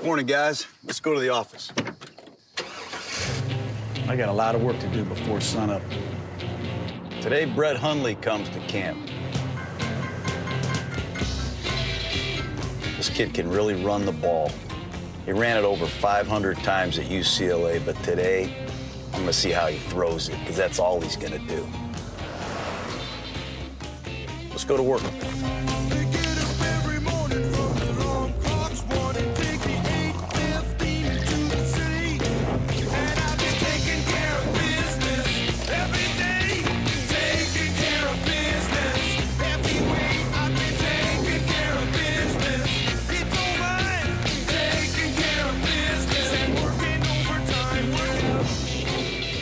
Morning, guys. Let's go to the office. I got a lot of work to do before sunup. Today, Brett Hundley comes to camp. This kid can really run the ball. He ran it over 500 times at UCLA, but today, I'm gonna see how he throws it, because that's all he's gonna do. Let's go to work.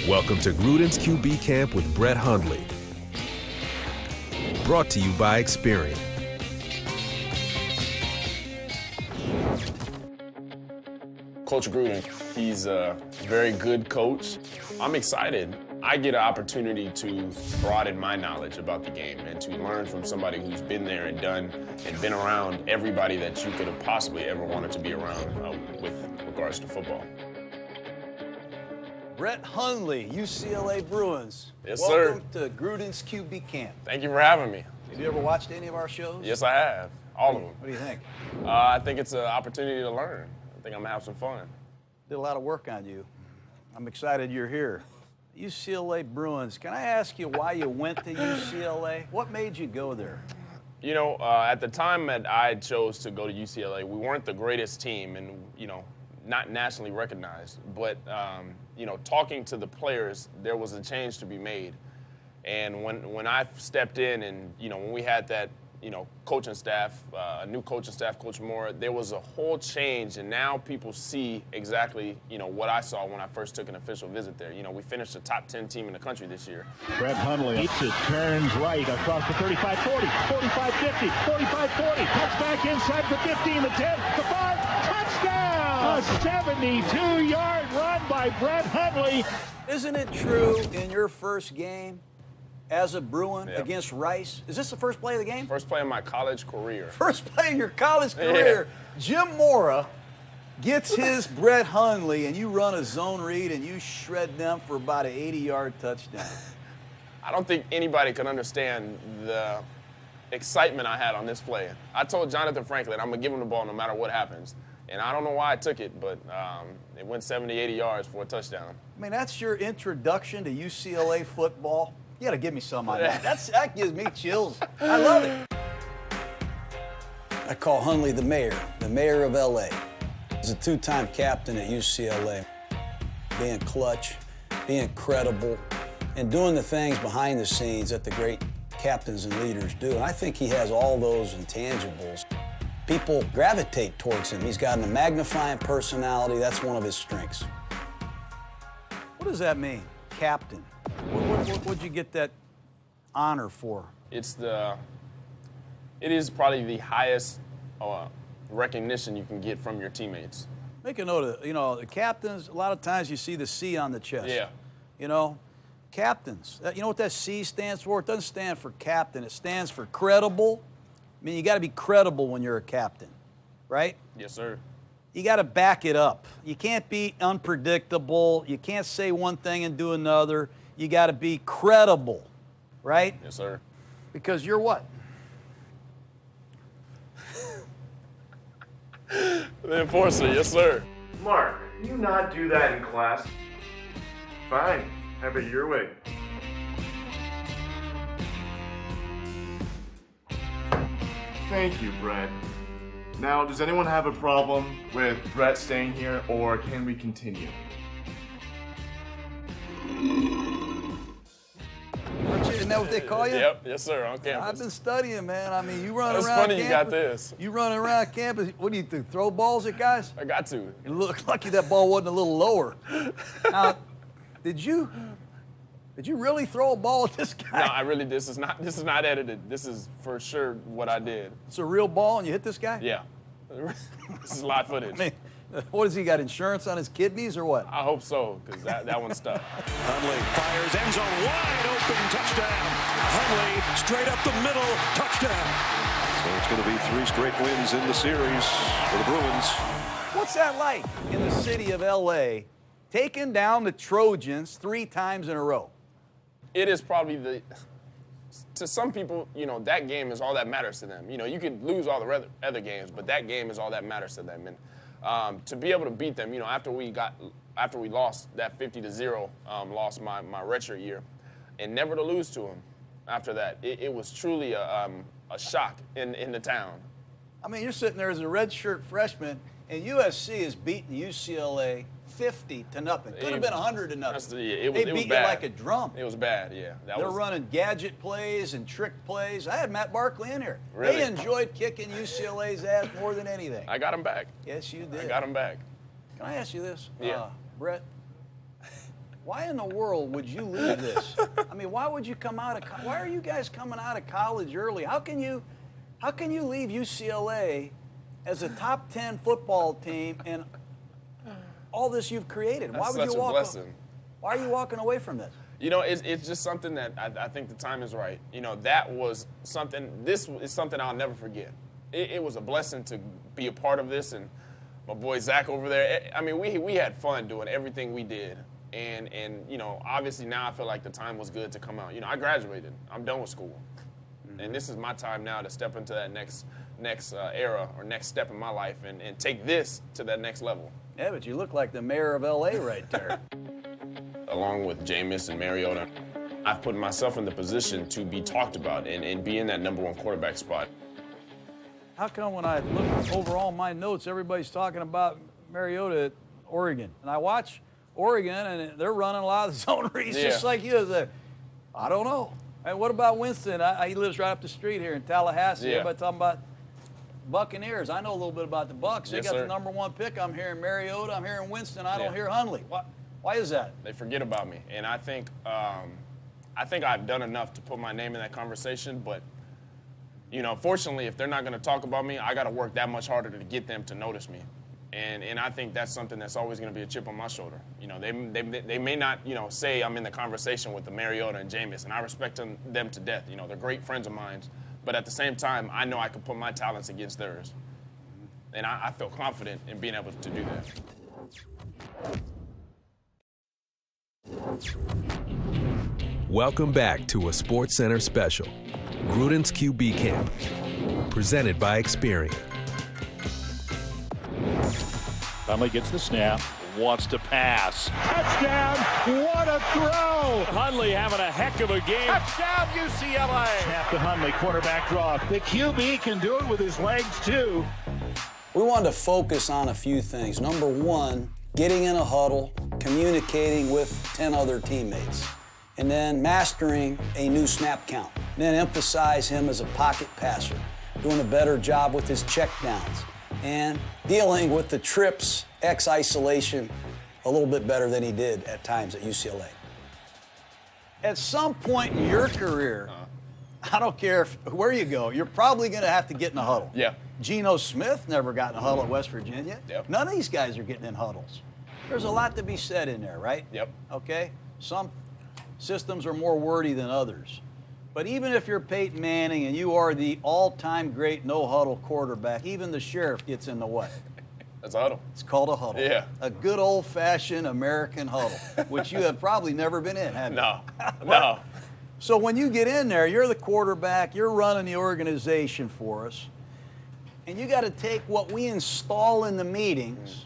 Welcome to Gruden's QB Camp with Brett Hundley. Brought to you by Experian. Coach Gruden, he's a very good coach. I'm excited. I get an opportunity to broaden my knowledge about the game and to learn from somebody who's been there and done and been around everybody that you could have possibly ever wanted to be around with regards to football. Brett Hundley, UCLA Bruins. Yes, sir. Welcome to Gruden's QB Camp. Thank you for having me. Have you ever watched any of our shows? Yes, I have. All of them. What do you think? I think it's an opportunity to learn. I think I'm going to have some fun. Did a lot of work on you. I'm excited you're here. UCLA Bruins, can I ask you why you went to UCLA? What made you go there? You know, at the time that I chose to go to UCLA, we weren't the greatest team and, you know, not nationally recognized. But, you know, talking to the players, there was a change to be made. And when I stepped in and, you know, when we had that, you know, coaching staff, a new coaching staff, Coach Moore, there was a whole change. And now people see exactly, you know, what I saw when I first took an official visit there. You know, we finished the top 10 team in the country this year. Brett Hundley eats it, turns right across the 35-40, 45-50, 45-40, cuts back inside the 15, the 10, the 5, touchdown! A 72-yard run by Brett Hundley. Isn't it true in your first game as a Bruin against Rice? Is this the first play of the game? First play of my college career. First play of your college career. Yeah. Jim Mora gets his Brett Hundley, and you run a zone read, and you shred them for about an 80-yard touchdown. I don't think anybody can understand the excitement I had on this play. I told Jonathan Franklin, I'm going to give him the ball no matter what happens. And I don't know why I took it, but it went 70, 80 yards for a touchdown. I mean, that's your introduction to UCLA football. You got to give me some on that. That gives me chills. I love it. I call Hundley the mayor of L.A. He's a two-time captain at UCLA. Being clutch, being credible, and doing the things behind the scenes that the great captains and leaders do. And I think he has all those intangibles. People gravitate towards him. He's got a magnifying personality. That's one of his strengths. What does that mean, captain? What'd you get that honor for? It is probably the highest recognition you can get from your teammates. Make a note of it. You know, the captains, a lot of times you see the C on the chest. Yeah. You know, captains. You know what that C stands for? It doesn't stand for captain. It stands for credible. I mean, you got to be credible when you're a captain, right? Yes, sir. You got to back it up. You can't be unpredictable. You can't say one thing and do another. You got to be credible, right? Yes, sir. Because you're what? The enforcer, yes, sir. Mark, can you not do that in class? Fine, have it your way. Thank you, Brett. Now, does anyone have a problem with Brett staying here, or can we continue? Isn't that what they call you? Yep, yes, sir, on campus. I've been studying, man. I mean, you run That's around funny campus. you got this. You run around campus. What do you do, throw balls at guys? I got to. You look lucky that ball wasn't a little lower. Now, did you really throw a ball at this guy? No, I really, this is not edited. This is for sure what I did. It's a real ball and you hit this guy? Yeah. This is live footage. I mean, what has he got, insurance on his kidneys or what? I hope so, because that one stuck. Hundley fires, end zone, wide open, touchdown. Hundley straight up the middle, touchdown. So it's going to be 3 straight wins in the series for the Bruins. What's that like in the city of L.A., taking down the Trojans 3 times in a row? It is probably to some people, you know, that game is all that matters to them. You know, you could lose all the other games, but that game is all that matters to them. And to be able to beat them, you know, after we lost that 50-0 loss my redshirt year, and never to lose to them after that, it was truly a shock in the town. I mean, you're sitting there as a redshirt freshman, and USC is beating UCLA 50-0. Could have been 100-0. They beat was you bad. like a drum. It was bad, yeah. They're running gadget plays and trick plays. I had Matt Barkley in here. Really? They enjoyed kicking UCLA's ass more than anything. I got him back. Yes, you did. I got him back. Can I ask you this? Yeah. Brett, why in the world would you leave this? I mean, why would you come out of why are you guys coming out of college early? How can you leave UCLA as a top 10 football team and all this you've created? That's Why would such you a walk? blessing. Why are you walking away from this? You know, it's just something that I think the time is right. You know, this is something I'll never forget. It was a blessing to be a part of this, and my boy Zach over there. I mean, we had fun doing everything we did. And you know, obviously now I feel like the time was good to come out. You know, I graduated. I'm done with school. And this is my time now to step into that next era or next step in my life and take this to that next level. Yeah, but you look like the mayor of L.A. right there. Along with Jameis and Mariota, I've put myself in the position to be talked about and be in that #1 quarterback spot. How come when I look over all my notes, everybody's talking about Mariota at Oregon? And I watch Oregon, and they're running a lot of zone reads just like you. I don't know. And what about Winston? He lives right up the street here in Tallahassee. Yeah. Everybody talking about Buccaneers. I know a little bit about the Bucs. They Yes, got sir. the #1 pick. I'm hearing Mariota. I'm hearing Winston. I don't Yeah. hear Hundley. Why is that? They forget about me, and I think I've done enough to put my name in that conversation. But you know, fortunately, if they're not going to talk about me, I got to work that much harder to get them to notice me. And I think that's something that's always going to be a chip on my shoulder. You know, they may not, you know, say I'm in the conversation with the Mariota and Jameis, and I respect them to death. You know, they're great friends of mine. But at the same time, I know I can put my talents against theirs. And I feel confident in being able to do that. Welcome back to a SportsCenter special, Gruden's QB Camp, presented by Experian. Hundley gets the snap, wants to pass. Touchdown! What a throw! Hundley having a heck of a game. Touchdown, UCLA! Snap to Hundley, quarterback draw. The QB can do it with his legs, too. We wanted to focus on a few things. Number one, getting in a huddle, communicating with 10 other teammates, and then mastering a new snap count. And then emphasize him as a pocket passer, doing a better job with his checkdowns, and dealing with the trips, X-isolation, a little bit better than he did at times at UCLA. At some point in your career, I don't care where you go, you're probably going to have to get in a huddle. Yeah. Geno Smith never got in a huddle at West Virginia. Yep. None of these guys are getting in huddles. There's a lot to be said in there, right? Yep. Okay? Some systems are more wordy than others. But even if you're Peyton Manning and you are the all-time great no-huddle quarterback, even the sheriff gets in the way. That's a huddle. It's called a huddle. Yeah. A good old-fashioned American huddle, which you have probably never been in, have you? No. No. So when you get in there, you're the quarterback, you're running the organization for us, and you got to take what we install in the meetings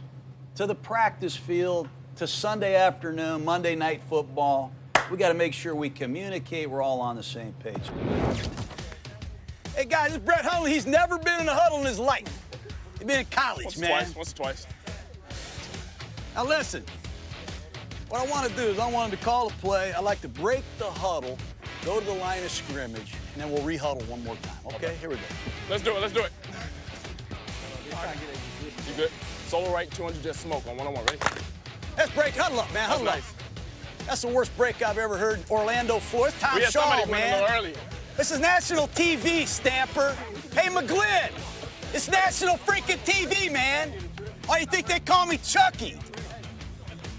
to the practice field, to Sunday afternoon, Monday night football. We got to make sure we communicate, we're all on the same page. Hey guys, it's Brett Hundley. He's never been in a huddle in his life. He's been in college, man. Once or twice. Now listen, what I want to do is I want him to call a play. I like to break the huddle, go to the line of scrimmage, and then we'll re-huddle one more time. Okay? Here we go. Let's do it. You good? Solo right, 200 jet smoke on 1-on-1. Ready? Let's break. Huddle up, man. Huddle up. Nice. That's the worst break I've ever heard. Orlando Flores. Tom We had Shaw, somebody win a man. little earlier. This is national TV, Stamper. Hey, McGlynn. It's national freaking TV, man. Why you think they call me Chucky?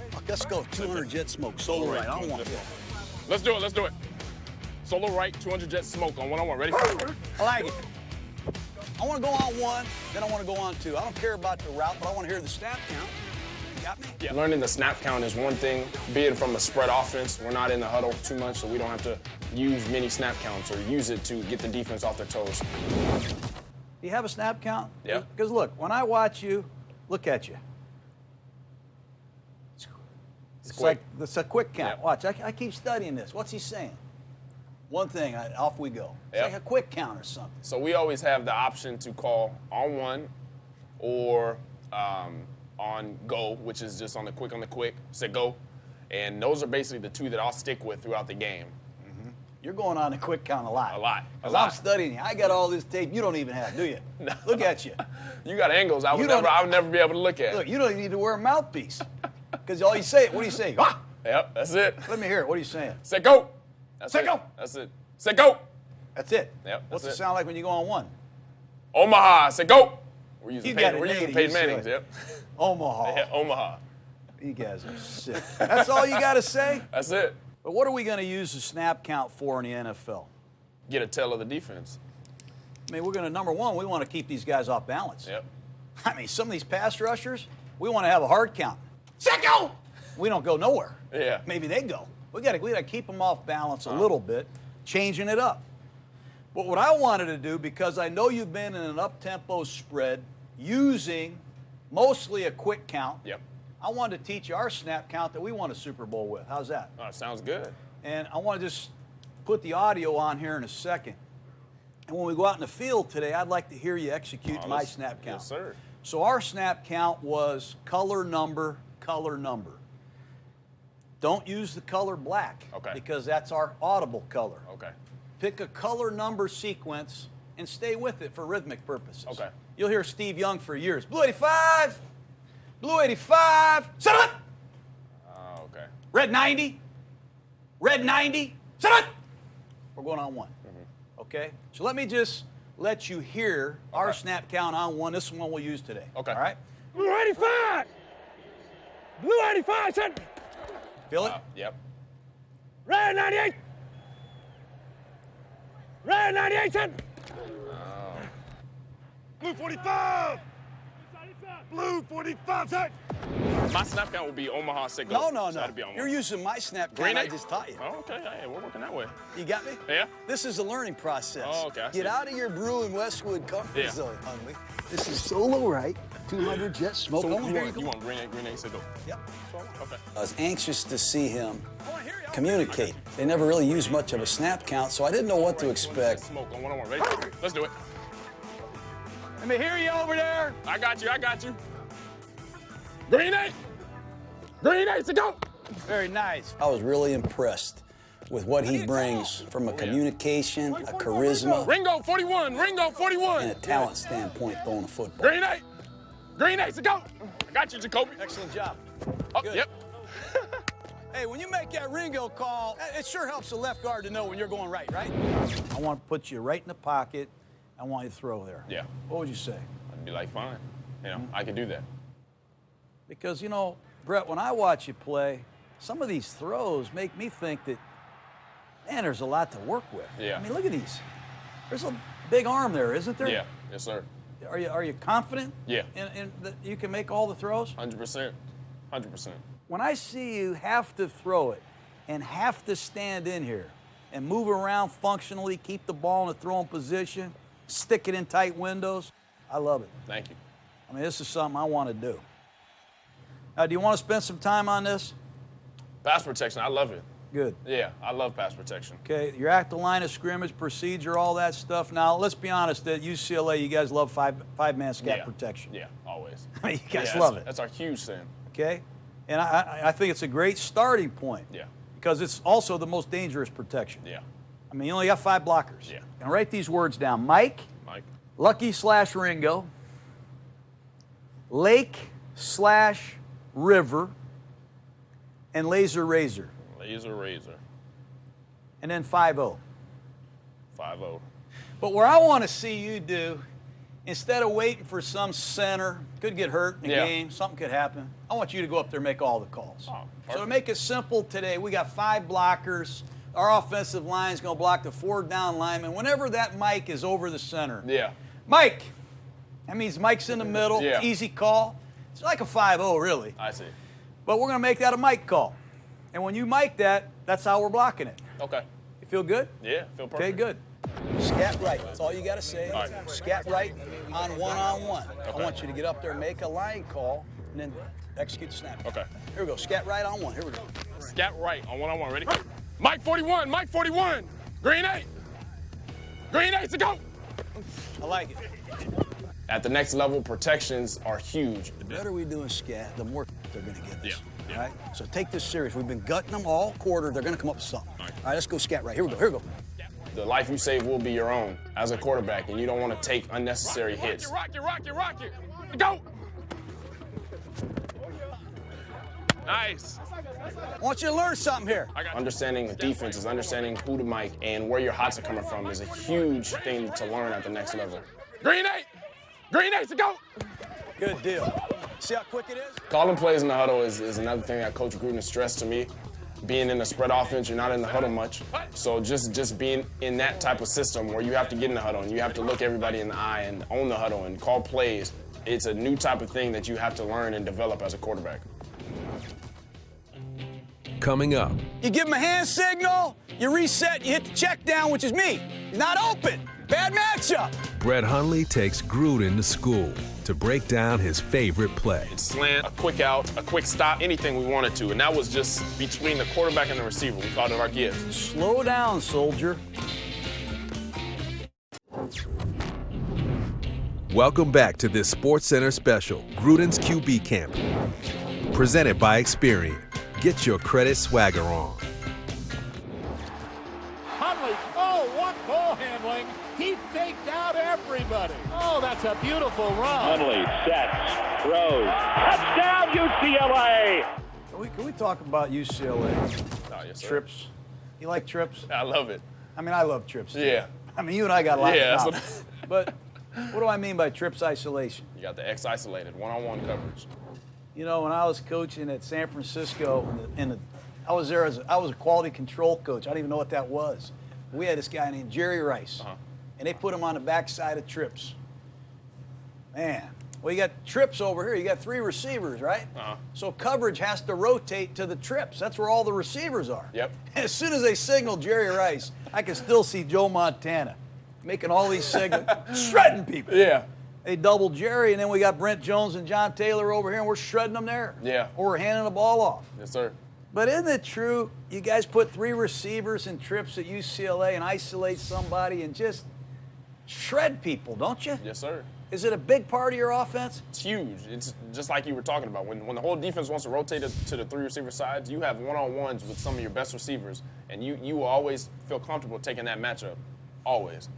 Fuck, let's go. 200 jet smoke. Solo right. I don't want that. Let's do it. Solo right, 200 jet smoke on 1-on-1. Ready? I like it. I want to go on one, then I want to go on two. I don't care about the route, but I want to hear the snap count. You got me? Yeah. Learning the snap count is one thing, be it from a spread offense. We're not in the huddle too much, so we don't have to use many snap counts or use it to get the defense off their toes. Do you have a snap count? Yeah. Because look, when I watch you, look at you. It's a quick count. Yep. Watch, I keep studying this. What's he saying? One thing, off we go. It's Yep. like a quick count or something. So we always have the option to call on one or on go, which is just on the quick, say go. And those are basically the two that I'll stick with throughout the game. You're going on the quick count a lot. A lot. Because I'm studying you. I got all this tape you don't even have, do you? No. Look at you. You got angles I would don't- never be able to look at. Look, you don't even need to wear a mouthpiece. Because all you say, what do you say? Ah! Yep, that's it. Let me hear it. What are you saying? Say go. That's Say it. go. That's it. Say go. That's it. Yep, What's that's it it. sound like when you go on one? Omaha. Say go. We're using You got it We're using native, Peyton you Manning's. said. Yep. Omaha. Yeah, Omaha. You guys are sick. That's all you got to say? That's it. But what are we going to use the snap count for in the NFL? Get a tell of the defense. I mean, we're going to, number one, we want to keep these guys off balance. Yep. I mean, some of these pass rushers, we want to have a hard count. Set go! We don't go nowhere. Yeah. Maybe they go. We got to keep them off balance a little bit, changing it up. But what I wanted to do, because I know you've been in an up-tempo spread using mostly a quick count, Yep. I wanted to teach you our snap count that we won a Super Bowl with. How's that? Oh, sounds good. And I want to just put the audio on here in a second. And when we go out in the field today, I'd like to hear you execute my snap count. Yes, sir. So our snap count was color number, color number. Don't use the color black, Okay. because that's our audible color. Okay. Pick a color number sequence and stay with it for rhythmic purposes. Okay. You'll hear Steve Young for years. Blue 85, blue 85, set up! Oh, okay. Red 90, red 90, set up! We're going on one. Okay? So let me just let you hear our snap count on one. This is one we'll use today. Okay. All right? Blue 85! Blue 85, set! Feel it? Yep. Red 98! Red 98, set! Blue 45! Blue 45, set! My snap count would be Omaha Sig. No. That'd be Omaha. You're using my snap Green count I eight? just taught you. Oh, okay. Hey, we're working that way. You got me? Yeah. This is a learning process. Oh, okay, I see. Get out of your Brew and Westwood comfort Yeah. zone, Hundley. This is solo right. 200 jet smoke. So Oh, here you go. want green eight, say go. Yep. Okay. I was anxious to see him communicate. They never really used much of a snap count, so I didn't know what to expect. Smoke on one-on-one. Ready? Let's do it. Let me hear you over there! I got you. Green eight! Green eight, say go! Very nice. I was really impressed with what he brings from a communication, a charisma, Ringo 41, Ringo 41! and a talent standpoint throwing a football. Green eight, say go! I got you, Jacoby. Excellent job. Oh, Good. yep. Hey, when you make that Ringo call, it sure helps the left guard to know when you're going right? I want to put you right in the pocket. I want you to throw there. Yeah. What would you say? I'd be like, fine. You know, I can do that. Because, Brett, when I watch you play, some of these throws make me think that, man, there's a lot to work with. Yeah. I mean, look at these. There's a big arm there, isn't there? Yeah. Yes, sir. Are you confident? Yeah. In that you can make all the throws? 100%. 100%. When I see you have to throw it and have to stand in here and move around functionally, keep the ball in a throwing position, stick it in tight windows, I love it. Thank you. I mean, this is something I want to do. Now, do you want to spend some time on this? Pass protection, I love it. Good. Yeah, I love pass protection. Okay, you're at the line of scrimmage, procedure, all that stuff. Now, let's be honest, at UCLA, you guys love five-man scat protection. Yeah, always. I mean, you guys Yeah, love it. That's our huge thing. Okay? And I think it's a great starting point. Yeah. Because it's also the most dangerous protection. Yeah. I mean, you only got 5 blockers. Yeah. And write these words down. Mike, Lucky/Ringo, Lake/River, and Laser Razor. Laser Razor. And then 5-0. 5-0. But where I want to see you do, instead of waiting for some center, could get hurt in the game, something could happen, I want you to go up there and make all the calls. Oh, so to make it simple today, we got 5 blockers. Our offensive line is going to block the 4 down linemen. Whenever that mic is over the center, Yeah. Mike. That means Mike's in the middle. Yeah. Easy call. It's like a 5-0, really. I see. But we're going to make that a Mike call. And when you mic that, that's how we're blocking it. Okay. You feel good? Yeah, feel perfect. Okay, good. Scat right. That's all you got to say. All right. Scat right on one-on-one. Okay. I want you to get up there, make a line call, and then execute the snap. Okay. Here we go. Scat right on one. Here we go. Scat right on one-on-one. Ready? Mike 41. Mike 41. Green 8. Green 8 to go. I like it. At the next level, protections are huge. The better we do in scat, the more they're going to get us. Yeah. All right? So take this serious. We've been gutting them all quarter. They're going to come up with something. All right, let's go scat right. Here we go. Here we go. The life you save will be your own as a quarterback, and you don't want to take unnecessary hits. Rock it. Go. Nice. I want you to learn something here. Understanding the defense is understanding who to mic and where your hots are coming from is a huge thing to learn at the next level. Green 8. Green 8 to go. Good deal. See how quick it is? Calling plays in the huddle is another thing that Coach Gruden stressed to me. Being in a spread offense, you're not in the huddle much. So just being in that type of system where you have to get in the huddle and you have to look everybody in the eye and own the huddle and call plays, it's a new type of thing that you have to learn and develop as a quarterback. Coming up, You give him a hand signal, you reset, you hit the check down, which is me. He's not open. Bad matchup. Brett Hundley takes Gruden to school to break down his favorite play. Slant, a quick out, a quick stop, anything we wanted to. And that was just between the quarterback and the receiver. We called it our gift. Slow down, soldier. Welcome back to this SportsCenter special, Gruden's QB Camp. Presented by Experian. Get your credit swagger on. Hundley, oh, what ball handling. He faked out everybody. Oh, that's a beautiful run. Hundley sets, throws, touchdown UCLA! Can we talk about UCLA? Oh, yes, sir. Trips. You like trips? I love it. I mean, I love trips too. Yeah. I mean, you and I got a lot Yeah, of that's knowledge. But what do I mean by trips isolation? You got the X isolated, one-on-one coverage. You know, when I was coaching at San Francisco, I was there I was a quality control coach. I didn't even know what that was. We had this guy named Jerry Rice, and they put him on the backside of trips. Man, well, you got trips over here. You got 3 receivers, right? So coverage has to rotate to the trips. That's where all the receivers are. Yep. And as soon as they signal Jerry Rice, I can still see Joe Montana making all these signals, shredding people. Yeah. They doubled Jerry, and then we got Brent Jones and John Taylor over here, and we're shredding them there. Yeah. Or we're handing the ball off. Yes, sir. But isn't it true you guys put 3 receivers in trips at UCLA and isolate somebody and just shred people, don't you? Yes, sir. Is it a big part of your offense? It's huge. It's just like you were talking about. When the whole defense wants to rotate to the 3 receiver sides, you have one-on-ones with some of your best receivers, and you will always feel comfortable taking that matchup. Always.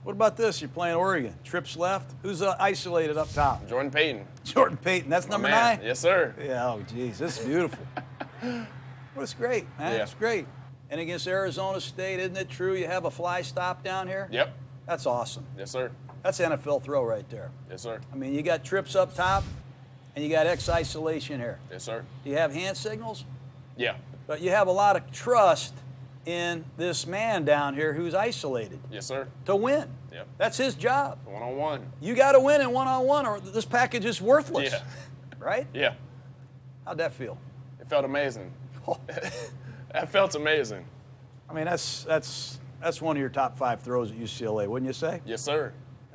What about this? You're playing Oregon. Trips left. Who's isolated up top? Jordan Payton. Jordan Payton. That's number Man. 9? Yes, sir. Yeah, oh, geez. This is beautiful. Well, it's great, man. Yeah. It's great. And against Arizona State, isn't it true you have a fly stop down here? Yep. That's awesome. Yes, sir. That's NFL throw right there. Yes, sir. I mean, you got trips up top, and you got X isolation here. Yes, sir. Do you have hand signals? Yeah. But you have a lot of trust in this man down here who's isolated Yes, sir. to win. Yep. That's his job. One-on-one. You got to win in one-on-one, or this package is worthless. Yeah. Right? Yeah. How'd that feel? It felt amazing. That felt amazing. I mean, that's one of your top 5 throws at UCLA, wouldn't you say? Yes, sir.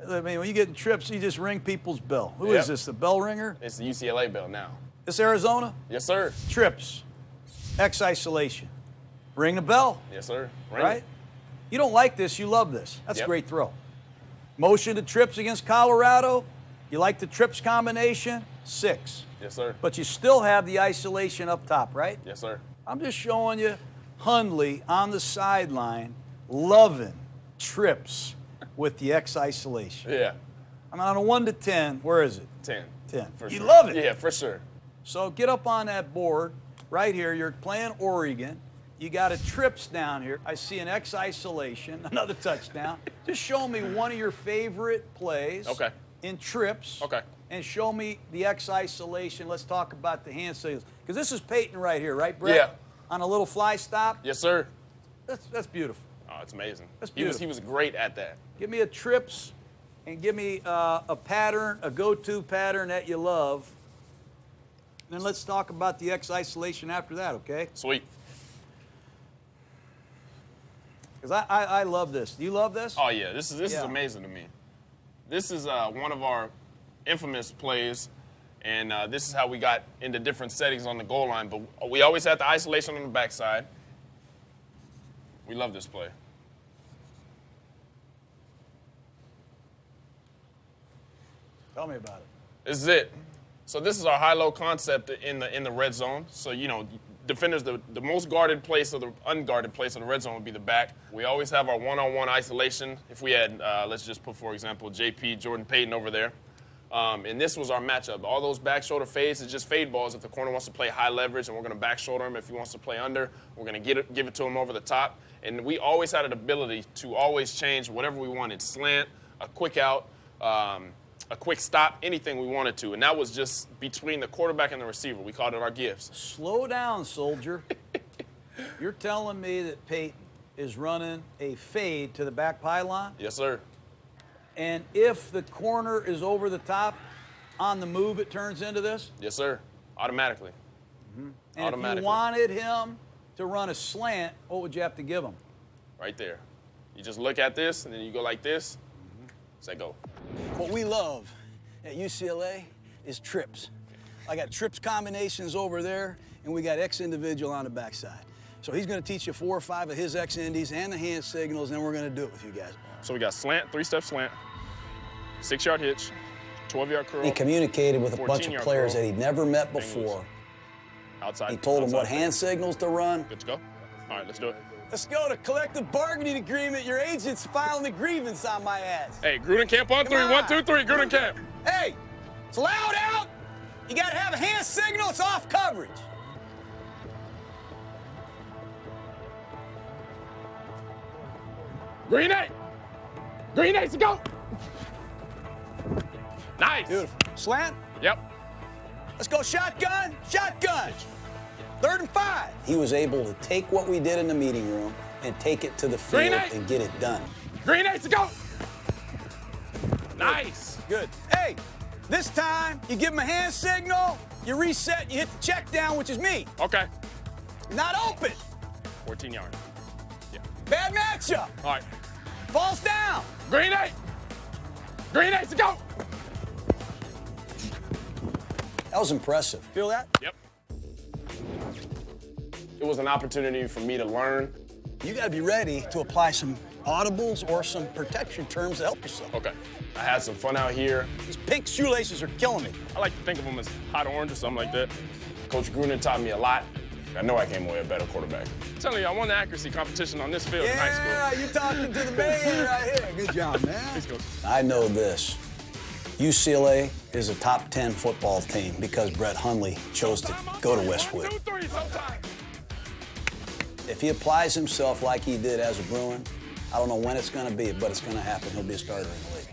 I mean, when you get in trips, you just ring people's bell. Who is Yep. this, the bell ringer? It's the UCLA bell now. This Arizona? Yes, sir. Trips, X isolation. Ring the bell, Yes, sir. Ring right? it. You don't like this, you love this. That's a Yep. great throw. Motion to trips against Colorado. You like the trips combination? 6. Yes, sir. But you still have the isolation up top, right? Yes, sir. I'm just showing you Hundley on the sideline loving trips with the X isolation. Yeah. I mean, on a 1 to 10, where is it? 10. 10. For You sure. love it. Yeah, for sure. So get up on that board right here. You're playing Oregon. You got a trips down here. I see an X isolation, another touchdown. Just show me one of your favorite plays Okay. in trips. Okay. And show me the X isolation. Let's talk about the hand signals. Because this is Peyton right here, right, Brett? Yeah. On a little fly stop. Yes, sir. That's beautiful. Oh, it's amazing. That's He was beautiful. great at that. Give me a trips and give me a pattern, a go-to pattern that you love. Then let's talk about the X isolation after that, okay? Sweet. Because I love this. Do you love this? Oh, yeah. This is amazing to me. This is one of our infamous plays, and this is how we got into different settings on the goal line. But we always had the isolation on the backside. We love this play. Tell me about it. This is it. So this is our high-low concept in the red zone. So, you know, defenders, the most guarded place or the unguarded place in the red zone would be the back. We always have our one-on-one isolation. If we had, let's just put, for example, JP, Jordan Payton over there. And this was our matchup. All those back shoulder fades is just fade balls if the corner wants to play high leverage, and we're going to back shoulder him. If he wants to play under, we're going to give it to him over the top. And we always had an ability to always change whatever we wanted, slant, a quick out, a quick stop, anything we wanted to. And that was just between the quarterback and the receiver. We called it our gifts. Slow down, soldier. You're telling me that Peyton is running a fade to the back pylon? Yes, sir. And if the corner is over the top on the move, it turns into this? Yes, sir. Automatically. Mm-hmm. And if you wanted him to run a slant, what would you have to give him? Right there. You just look at this, and then you go like this. Say go. What we love at UCLA is trips. I got trips combinations over there, and we got X individual on the backside. So he's going to teach you 4 or 5 of his X indies and the hand signals, and then we're going to do it with you guys. So we got slant, 3-step slant, 6-yard hitch, 12-yard curl. He communicated with a bunch of players that he'd never met before. Outside. He told them what hand signals to run. Good to go. All right, let's do it. Let's go to collective bargaining agreement. Your agent's filing a grievance on my ass. Hey, Gruden camp on 3. 1, 2, 3. Gruden camp. Hey, it's loud out. You got to have a hand signal. It's off coverage. Green 8. Green 8 to go. Nice. Beautiful. Slant? Yep. Let's go shotgun. Shotgun. 3rd and 5. He was able to take what we did in the meeting room and take it to the field and get it done. Green 8 to go. Nice. Good. Hey, this time you give him a hand signal, you reset, you hit the check down, which is me. Okay. Not open. 14 yards. Yeah. Bad matchup. All right. Falls down. Green 8. Green 8 to go. That was impressive. Feel that? Yep. It was an opportunity for me to learn. You got to be ready to apply some audibles or some protection terms to help yourself. Okay. I had some fun out here. These pink shoelaces are killing me. I like to think of them as hot orange or something like that. Coach Gruden taught me a lot. I know I came away a better quarterback. I'm telling you, I won the accuracy competition on this field in high school. Yeah, you're talking to the man right here. Good job, man. Thanks, Coach. I know this. UCLA is a top 10 football team because Brett Hundley chose to go to Westwood. 1, 2, 3, sometime. If he applies himself like he did as a Bruin, I don't know when it's going to be, but it's going to happen. He'll be a starter in the league.